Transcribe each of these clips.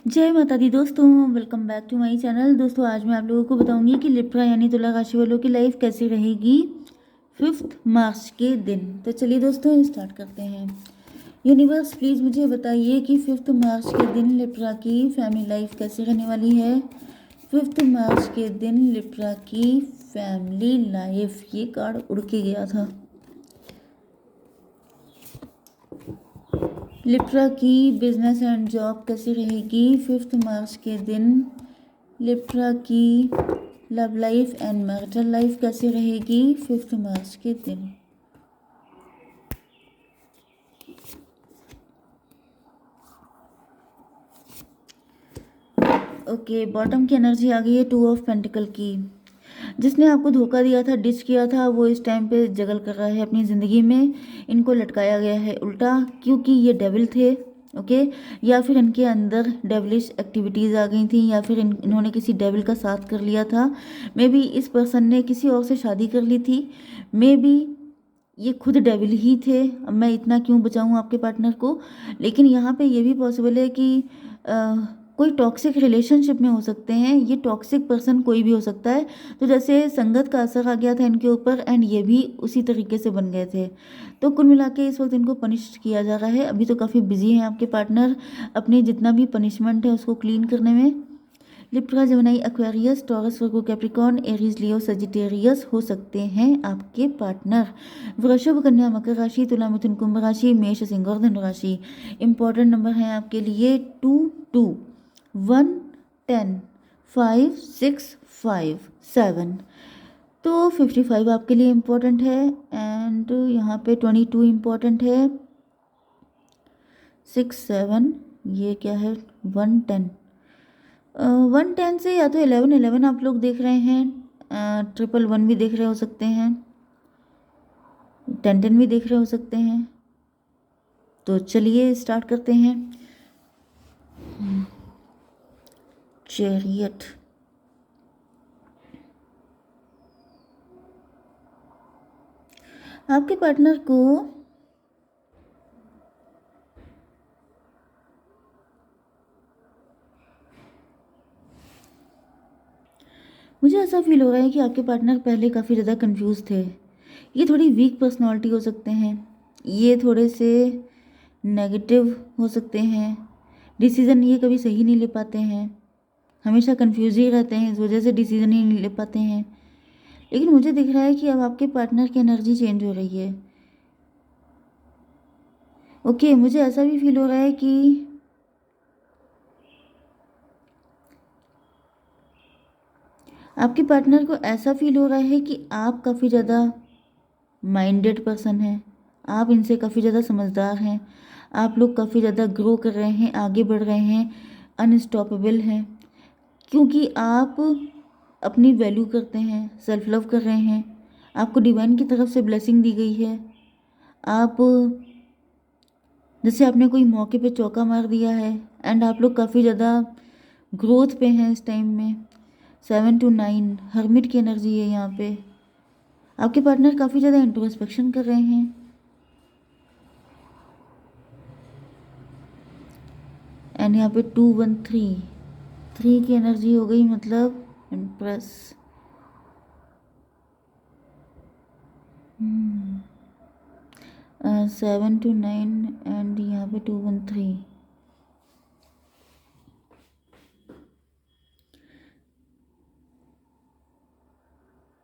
जय माता दी दोस्तों, welcome back to my channel. दोस्तों आज मैं आप लोगों को बताऊंगी कि लिब्रा यानी तुला राशि वालों की लाइफ कैसी रहेगी 5 मार्च के दिन। तो चलिए दोस्तों स्टार्ट करते हैं। यूनिवर्स प्लीज़ मुझे बताइए कि 5 मार्च के दिन लिब्रा की फैमिली लाइफ कैसी रहने वाली है। 5 मार्च के दिन लिब्रा की फैमिली लाइफ, ये कार्ड उड़ के गया था। लिब्रा की बिजनेस एंड जॉब कैसी रहेगी 5 मार्च के दिन। लिब्रा की love life and marital life कैसी रहेगी 5 मार्च के दिन। ओके, बॉटम की एनर्जी आ गई है 2 ऑफ पेंटिकल की। जिसने आपको धोखा दिया था, डिच किया था, वो इस टाइम पे जगल कर रहा है अपनी ज़िंदगी में। इनको लटकाया गया है उल्टा, क्योंकि ये डेविल थे। ओके, या फिर इनके अंदर डेविलिश एक्टिविटीज़ आ गई थी, या फिर इन्होंने किसी डेविल का साथ कर लिया था। मे बी इस पर्सन ने किसी और से शादी कर ली थी। मे बी ये खुद डेविल ही थे। अब मैं इतना क्यों बचाऊं आपके पार्टनर को। लेकिन यहाँ पे ये भी पॉसिबल है कि कोई टॉक्सिक रिलेशनशिप में हो सकते हैं। ये टॉक्सिक पर्सन कोई भी हो सकता है। तो जैसे संगत का असर आ गया था इनके ऊपर, एंड ये भी उसी तरीके से बन गए थे। तो कुल मिला के इस वक्त इनको पनिश किया जा रहा है। अभी तो काफ़ी बिजी हैं आपके पार्टनर अपने जितना भी पनिशमेंट है उसको क्लीन करने में। लिब्रा, जेमिनी, एक्वेरियस, टॉरस, वर्गो, कैप्रिकॉर्न, एरीज, लियो, सजिटेरियस हो सकते हैं आपके पार्टनर। वृषभ, कन्या, मकर राशि, तुला, मिथुन, कुंभ राशि, मेष, सिंह और धनु राशि। इंपॉर्टेंट नंबर हैं आपके लिए 2, 2, 1, 10, 5, 6, 5, 7। तो 55 आपके लिए इम्पोर्टेंट है, एंड यहाँ पे 22 इम्पोर्टेंट है, 6, 7, ये क्या है 1, 10। 110 से या तो 11, 11 आप लोग देख रहे हैं, 111 भी देख रहे हो सकते हैं, 10, 10 भी देख रहे हो सकते हैं। तो चलिए स्टार्ट करते हैं। चैरियट, आपके पार्टनर को मुझे ऐसा फील हो रहा है कि आपके पार्टनर पहले काफ़ी ज़्यादा कंफ्यूज थे। ये थोड़ी वीक पर्सनालिटी हो सकते हैं। ये थोड़े से नेगेटिव हो सकते हैं। डिसीज़न ये कभी सही नहीं ले पाते हैं, हमेशा कंफ्यूज ही रहते हैं, इस वजह से डिसीज़न ही नहीं ले पाते हैं। लेकिन मुझे दिख रहा है कि अब आपके पार्टनर की एनर्जी चेंज हो रही है। ओके, मुझे ऐसा भी फील हो रहा है कि आपके पार्टनर को ऐसा फील हो रहा है कि आप काफ़ी ज़्यादा माइंडेड पर्सन हैं। आप इनसे काफ़ी ज़्यादा समझदार हैं। आप लोग काफ़ी ज़्यादा ग्रो कर रहे हैं, आगे बढ़ रहे हैं, अनस्टॉपेबल हैं, क्योंकि आप अपनी वैल्यू करते हैं, सेल्फ लव कर रहे हैं। आपको डिवाइन की तरफ से ब्लेसिंग दी गई है। आप जैसे आपने कोई मौके पे चौका मार दिया है, एंड आप लोग काफ़ी ज़्यादा ग्रोथ पे हैं इस टाइम में। 7 to 9 हर्मिट की एनर्जी है यहाँ पे। आपके पार्टनर काफ़ी ज़्यादा इंट्रोस्पेक्शन कर रहे हैं, एंड यहाँ पे 2, 1, 3, 3 की एनर्जी हो गई, मतलब इम्प्रेस। 7 to 9 एंड यहाँ पे 2, 1, 3।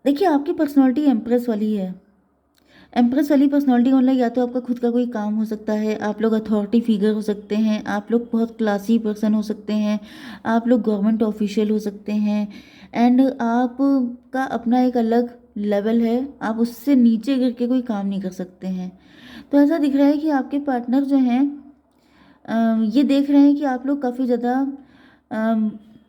देखिए आपकी पर्सनालिटी एम्प्रेस वाली है। एम्प्रेस वाली पर्सनालिटी का मतलब या तो आपका खुद का कोई काम हो सकता है, आप लोग अथॉरिटी फिगर हो सकते हैं, आप लोग बहुत क्लासी पर्सन हो सकते हैं, आप लोग गवर्नमेंट ऑफिशियल हो सकते हैं, एंड आपका अपना एक अलग लेवल है, आप उससे नीचे गिर के कोई काम नहीं कर सकते हैं। तो ऐसा दिख रहा है कि आपके पार्टनर जो हैं ये देख रहे हैं कि आप लोग काफ़ी ज़्यादा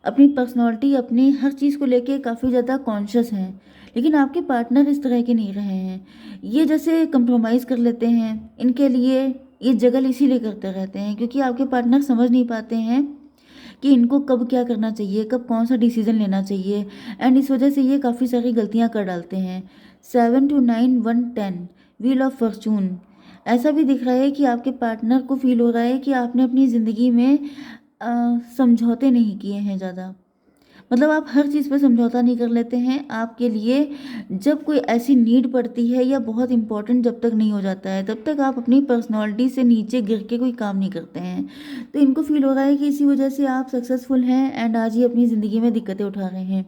अपनी पर्सनालिटी, अपनी हर चीज़ को लेके काफ़ी ज़्यादा कॉन्शियस हैं। लेकिन आपके पार्टनर इस तरह के नहीं रहे हैं। ये जैसे कंप्रोमाइज़ कर लेते हैं, इनके लिए ये जगल इसीलिए करते रहते हैं क्योंकि आपके पार्टनर समझ नहीं पाते हैं कि इनको कब क्या करना चाहिए, कब कौन सा डिसीज़न लेना चाहिए, एंड इस वजह से ये काफ़ी सारी गलतियाँ कर डालते हैं। 7 to 9, 1, 10 व्हील ऑफ फॉर्चून। ऐसा भी दिख रहा है कि आपके पार्टनर को फील हो रहा है कि आपने अपनी ज़िंदगी में समझौते नहीं किए हैं ज़्यादा। मतलब आप हर चीज़ पे समझौता नहीं कर लेते हैं। आपके लिए जब कोई ऐसी नीड पड़ती है या बहुत इम्पोर्टेंट जब तक नहीं हो जाता है, तब तक आप अपनी पर्सनैलिटी से नीचे गिर के कोई काम नहीं करते हैं। तो इनको फ़ील हो रहा है कि इसी वजह से आप सक्सेसफुल हैं एंड आज ही अपनी ज़िंदगी में दिक्कतें उठा रहे हैं।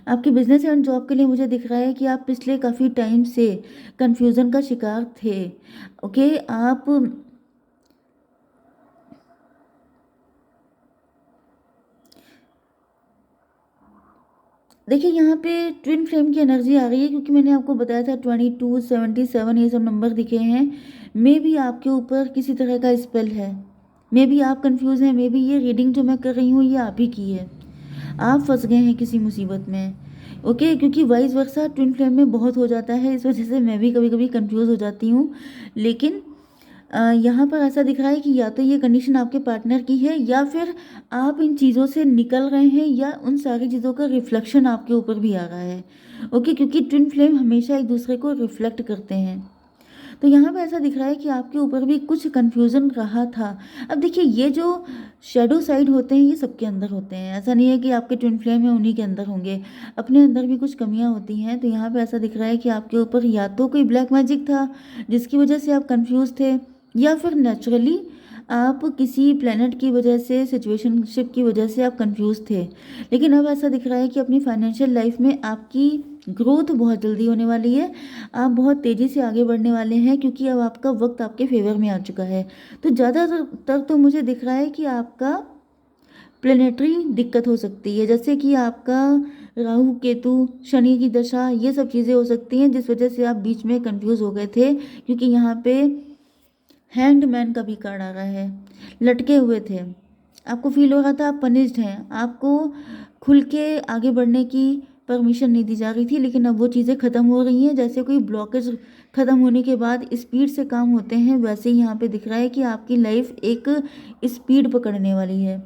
आपके बिजनेस एंड जॉब के लिए मुझे दिख रहा है कि आप पिछले काफ़ी टाइम से कन्फ्यूज़न का शिकार थे। ओके, आप देखिए यहाँ पे ट्विन फ्लेम की एनर्जी आ रही है, क्योंकि मैंने आपको बताया था 22, 77 ये सब नंबर दिखे हैं। मे बी आपके ऊपर किसी तरह का स्पेल है, मे बी आप कंफ्यूज हैं, मे बी ये रीडिंग जो मैं कर रही हूँ ये आप ही की है। आप फंस गए हैं किसी मुसीबत में। ओके, क्योंकि वाइस वर्सा ट्विन फ्लेम में बहुत हो जाता है, इस वजह से मैं भी कभी कभी कंफ्यूज हो जाती हूँ। लेकिन यहाँ पर ऐसा दिख रहा है कि या तो ये कंडीशन आपके पार्टनर की है, या फिर आप इन चीज़ों से निकल रहे हैं, या उन सारी चीज़ों का रिफ्लेक्शन आपके ऊपर भी आ रहा है। ओके, क्योंकि ट्विन फ्लेम हमेशा एक दूसरे को रिफ्लेक्ट करते हैं। तो यहाँ पे ऐसा दिख रहा है कि आपके ऊपर भी कुछ कन्फ्यूज़न रहा था। अब देखिए, ये जो शेडो साइड होते हैं ये सबके अंदर होते हैं, ऐसा नहीं है कि आपके ट्विन फ्लेम है उन्हीं के अंदर होंगे, अपने अंदर भी कुछ कमियाँ होती हैं। तो यहाँ पे ऐसा दिख रहा है कि आपके ऊपर या तो कोई ब्लैक मैजिक था जिसकी वजह से आप कंफ्यूज थे, या फिर नेचुरली आप किसी प्लेनेट की वजह से, सिचुएशनशिप की वजह से आप कंफ्यूज थे। लेकिन अब ऐसा दिख रहा है कि अपनी फाइनेंशियल लाइफ में आपकी ग्रोथ बहुत जल्दी होने वाली है, आप बहुत तेज़ी से आगे बढ़ने वाले हैं, क्योंकि अब आपका वक्त आपके फेवर में आ चुका है। तो ज़्यादातर तो मुझे दिख रहा है कि आपका प्लेनेटरी दिक्कत हो सकती है, जैसे कि आपका राहु केतु शनि की दशा, ये सब चीज़ें हो सकती हैं जिस वजह से आप बीच में कंफ्यूज हो गए थे। क्योंकि यहाँ पे हैंग्ड मैन का भी कार्ड आ रहा है, लटके हुए थे, आपको फील हो रहा था आप पनिश्ड हैं, आपको खुल के आगे बढ़ने की परमिशन नहीं दी जा रही थी। लेकिन अब वो चीज़ें ख़त्म हो रही हैं, जैसे कोई ब्लॉकेज ख़त्म होने के बाद स्पीड से काम होते हैं, वैसे ही यहाँ पे दिख रहा है कि आपकी लाइफ एक स्पीड पकड़ने वाली है।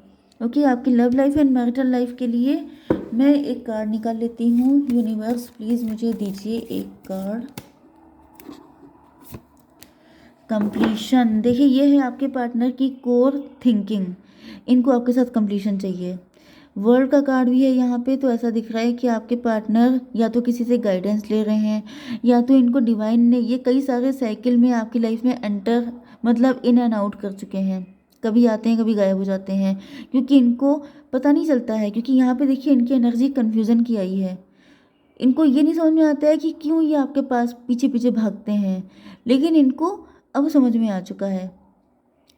ओके, आपकी love life and marital life के लिए मैं एक कार्ड निकाल लेती हूँ। यूनिवर्स प्लीज़ मुझे दीजिए एक कार्ड। कंप्लीशन, देखिए ये है आपके पार्टनर की कोर थिंकिंग, इनको आपके साथ कंप्लीशन चाहिए। वर्ल्ड का कार्ड भी है यहाँ पे, तो ऐसा दिख रहा है कि आपके पार्टनर या तो किसी से गाइडेंस ले रहे हैं, या तो इनको डिवाइन ने ये कई सारे साइकिल में आपकी लाइफ में एंटर, मतलब इन एंड आउट कर चुके हैं, कभी आते हैं कभी गायब हो जाते हैं, क्योंकि इनको पता नहीं चलता है। क्योंकि यहाँ पे देखिए इनकी एनर्जी कन्फ्यूज़न की आई है, इनको ये नहीं समझ में आता है कि क्यों ये आपके पास पीछे पीछे भागते हैं। लेकिन इनको अब समझ में आ चुका है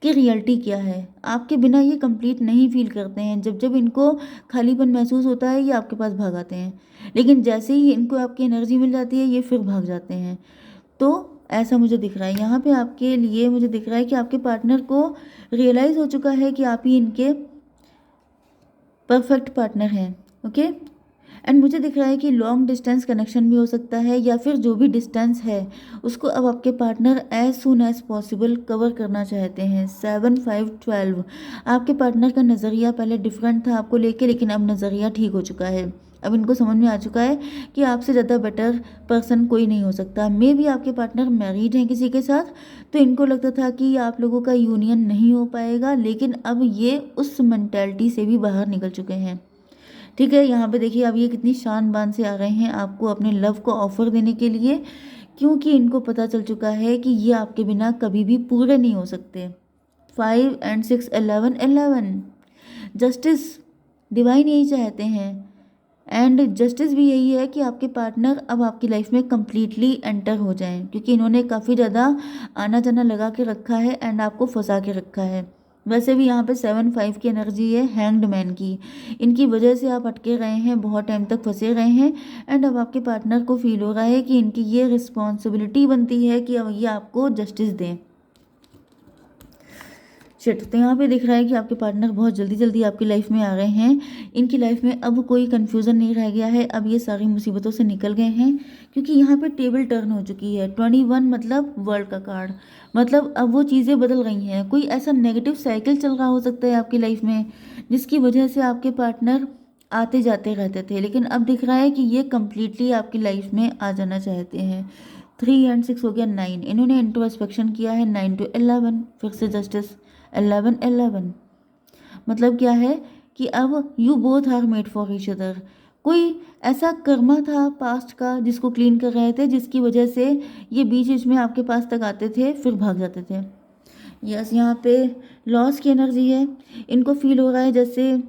कि रियलिटी क्या है, आपके बिना ये कंप्लीट नहीं फील करते हैं। जब जब इनको खालीपन महसूस होता है ये आपके पास भाग आते हैं, लेकिन जैसे ही इनको आपकी एनर्जी मिल जाती है ये फिर भाग जाते हैं। तो ऐसा मुझे दिख रहा है यहाँ पे आपके लिए, मुझे दिख रहा है कि आपके पार्टनर को रियलाइज़ हो चुका है कि आप ही इनके परफेक्ट पार्टनर हैं। ओके, एंड मुझे दिख रहा है कि लॉन्ग डिस्टेंस कनेक्शन भी हो सकता है, या फिर जो भी डिस्टेंस है उसको अब आपके partner as soon as possible cover करना चाहते हैं। 7, 5, 12, आपके पार्टनर का नज़रिया पहले डिफरेंट था आपको लेके, लेकिन अब नज़रिया ठीक हो चुका है। अब इनको समझ में आ चुका है कि आपसे ज़्यादा बेटर पर्सन कोई नहीं हो सकता। मे भी आपके पार्टनर मैरिड हैं किसी के साथ, तो इनको लगता था कि आप लोगों का यूनियन नहीं हो पाएगा, लेकिन अब ये उस मेंटेलिटी से भी बाहर निकल चुके हैं। ठीक है, यहाँ पे देखिए अब ये कितनी शान बान से आ रहे हैं आपको अपने लव को ऑफर देने के लिए, क्योंकि इनको पता चल चुका है कि ये आपके बिना कभी भी पूरे नहीं हो सकते। 5 and 6, 11, जस्टिस, डिवाइन यही चाहते हैं, एंड जस्टिस भी यही है कि आपके पार्टनर अब आपकी लाइफ में कम्प्लीटली एंटर हो जाएं, क्योंकि इन्होंने काफ़ी ज़्यादा आना जाना लगा के रखा है एंड आपको फंसा के रखा है। वैसे भी यहाँ पे 7, 5 की एनर्जी है हैंग्ड मैन की, इनकी वजह से आप अटके रहे हैं, बहुत टाइम तक फंसे रहे हैं, एंड अब आपके पार्टनर को फील हो रहा है कि इनकी ये रिस्पॉन्सिबिलिटी बनती है कि अब ये आपको जस्टिस दें। शिट, तो यहाँ पे दिख रहा है कि आपके पार्टनर बहुत जल्दी जल्दी आपकी लाइफ में आ गए हैं, इनकी लाइफ में अब कोई कन्फ्यूज़न नहीं रह गया है, अब ये सारी मुसीबतों से निकल गए हैं, क्योंकि यहाँ पे टेबल टर्न हो चुकी है। 21 मतलब वर्ल्ड का कार्ड, मतलब अब वो चीज़ें बदल गई हैं। कोई ऐसा नेगेटिव साइकिल चल रहा हो सकता है आपकी लाइफ में, जिसकी वजह से आपके पार्टनर आते जाते रहते थे, लेकिन अब दिख रहा है कि ये कम्प्लीटली आपकी लाइफ में आ जाना चाहते हैं। 3 and 6 हो गया 9, इन्होंने इंट्रोस्पेक्शन किया है। 9 to 11, फिर से जस्टिस, 11, 11, मतलब क्या है कि अब you both are made for each other. कोई ऐसा कर्मा था पास्ट का जिसको क्लीन कर रहे थे, जिसकी वजह से ये बीच बीच में आपके पास तक आते थे फिर भाग जाते थे। यस, यहाँ पे लॉस की एनर्जी है। इनको फील हो रहा है जैसे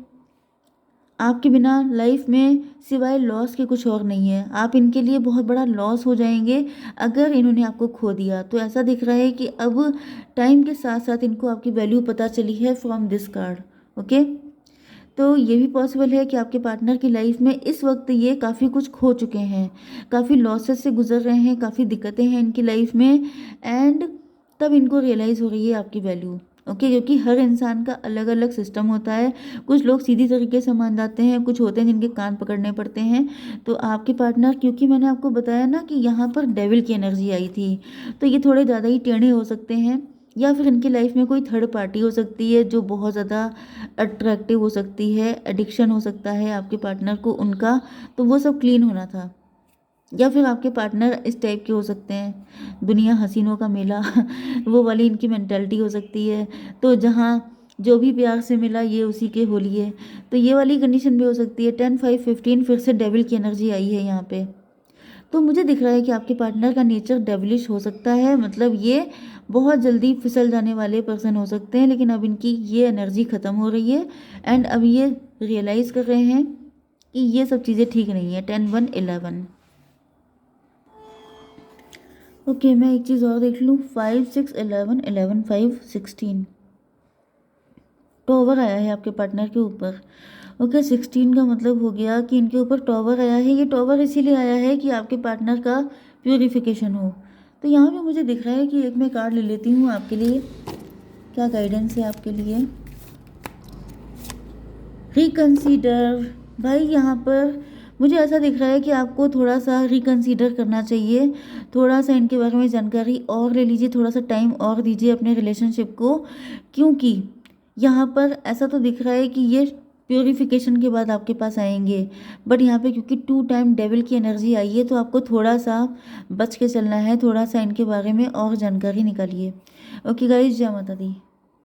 आपके बिना लाइफ में सिवाय लॉस के कुछ और नहीं है। आप इनके लिए बहुत बड़ा लॉस हो जाएंगे अगर इन्होंने आपको खो दिया। तो ऐसा दिख रहा है कि अब टाइम के साथ साथ इनको आपकी वैल्यू पता चली है फ्रॉम दिस कार्ड। ओके, तो ये भी पॉसिबल है कि आपके पार्टनर की लाइफ में इस वक्त ये काफ़ी कुछ खो चुके हैं, काफ़ी लॉसेस से गुजर रहे हैं, काफ़ी दिक्कतें हैं इनकी लाइफ में, एंड तब इनको रियलाइज़ हो रही है आपकी वैल्यू। ओके, क्योंकि हर इंसान का अलग अलग सिस्टम होता है। कुछ लोग सीधी तरीके से मान जाते हैं, कुछ होते हैं जिनके कान पकड़ने पड़ते हैं। तो आपके पार्टनर, क्योंकि मैंने आपको बताया ना कि यहाँ पर डेविल की एनर्जी आई थी, तो ये थोड़े ज़्यादा ही टेढ़े हो सकते हैं, या फिर इनकी लाइफ में कोई थर्ड पार्टी हो सकती है जो बहुत ज़्यादा अट्रैक्टिव हो सकती है, एडिक्शन हो सकता है आपके पार्टनर को उनका, तो वो सब क्लीन होना था। या फिर आपके पार्टनर इस टाइप के हो सकते हैं, दुनिया हसीनों का मेला वो वाली इनकी मेंटालिटी हो सकती है। तो जहाँ जो भी प्यार से मिला ये उसी के हो लिए, तो ये वाली कंडीशन भी हो सकती है। 10 5 15 फिर से डेविल की एनर्जी आई है यहाँ पे। तो मुझे दिख रहा है कि आपके पार्टनर का नेचर डेविलिश हो सकता है, मतलब ये बहुत जल्दी फिसल जाने वाले पर्सन हो सकते हैं, लेकिन अब इनकी ये एनर्जी ख़त्म हो रही है एंड अब ये रियलाइज़ कर रहे हैं कि ये सब चीज़ें ठीक नहीं है। 10 1 11। ओके, मैं एक चीज़ और देख लूँ। 5 6 11 11 5 16 टॉवर आया है आपके पार्टनर के ऊपर। ओके, 16 का मतलब हो गया कि इनके ऊपर टॉवर आया है। ये टॉवर इसीलिए आया है कि आपके पार्टनर का प्यूरिफिकेशन हो। तो यहाँ पे मुझे दिख रहा है कि एक मैं कार्ड ले लेती हूँ आपके लिए, क्या गाइडेंस है आपके लिए। रिकंसीडर। भाई यहाँ पर मुझे ऐसा दिख रहा है कि आपको थोड़ा सा रिकंसीडर करना चाहिए, थोड़ा सा इनके बारे में जानकारी और ले लीजिए, थोड़ा सा टाइम और दीजिए अपने रिलेशनशिप को, क्योंकि यहाँ पर ऐसा तो दिख रहा है कि ये प्योरीफिकेशन के बाद आपके पास आएंगे, बट यहाँ पे क्योंकि 2 टाइम डेविल की एनर्जी आई है तो आपको थोड़ा सा बच के चलना है, थोड़ा सा इनके बारे में और जानकारी निकालिए। ओके गाइस, जय माता दी।